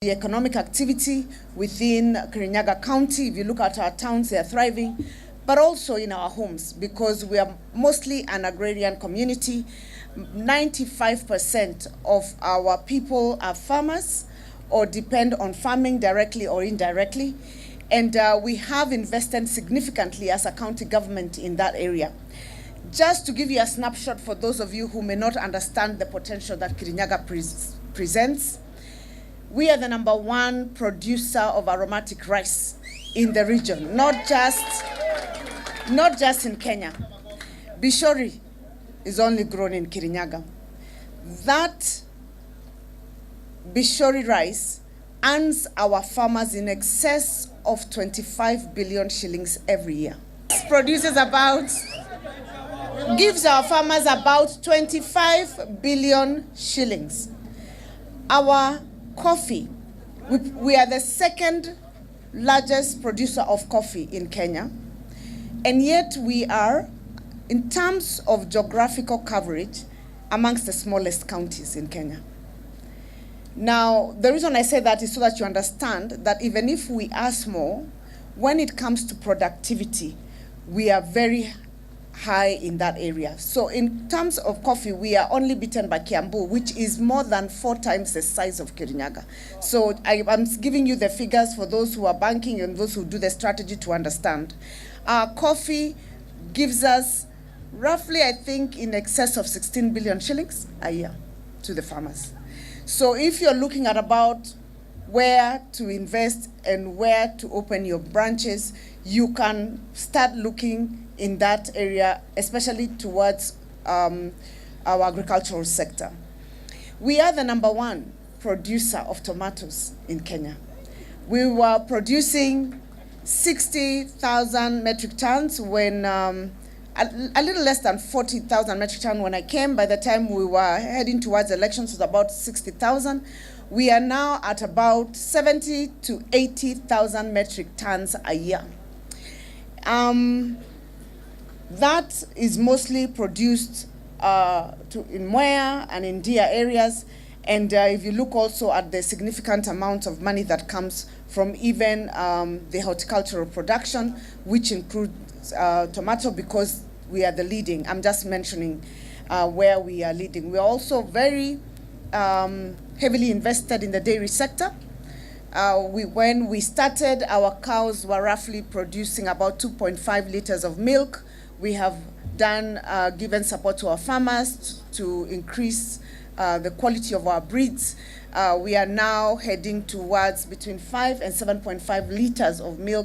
The economic activity within Kirinyaga County, if you look at our towns, they are thriving, but also in our homes, because we are mostly an agrarian community. 95% of our people are farmers or depend on farming directly or indirectly. And we have invested significantly as a county government in that area. Just to give you a snapshot for those of you who may not understand the potential that Kirinyaga presents, we are the #1 producer of aromatic rice in the region, not just in Kenya. Bishori is only grown in Kirinyaga. That Bishori rice earns our farmers in excess of 25 billion shillings every year. Gives our farmers about 25 billion shillings. Our coffee, we are the second largest producer of coffee in Kenya, and yet we are, in terms of geographical coverage, amongst the smallest counties in Kenya. Now, the reason I say that is so that you understand that even if we are small, when it comes to productivity, we are very high in that area. So in terms of coffee, we are only beaten by Kiambu, which is more than 4 times the size of Kirinyaga. So I'm giving you the figures for those who are banking and those who do the strategy to understand. Coffee gives us roughly, I think, in excess of 16 billion shillings a year to the farmers. So if you're looking at about where to invest and where to open your branches, you can start looking in that area, especially towards our agricultural sector. We are the #1 producer of tomatoes in Kenya. We were producing 60,000 metric tons when a little less than 40,000 metric tons when I came. By the time we were heading towards elections, it was about 60,000. We are now at about 70 to 80,000 metric tons a year. That is mostly produced in Mwea and in Dia areas. And if you look also at the significant amount of money that comes from even the horticultural production, which includes tomato, because we are the leading. I'm just mentioning where we are leading. We are also very heavily invested in the dairy sector. When we started, our cows were roughly producing about 2.5 liters of milk. We have given support to our farmers to increase the quality of our breeds. We are now heading towards between 5 and 7.5 liters of milk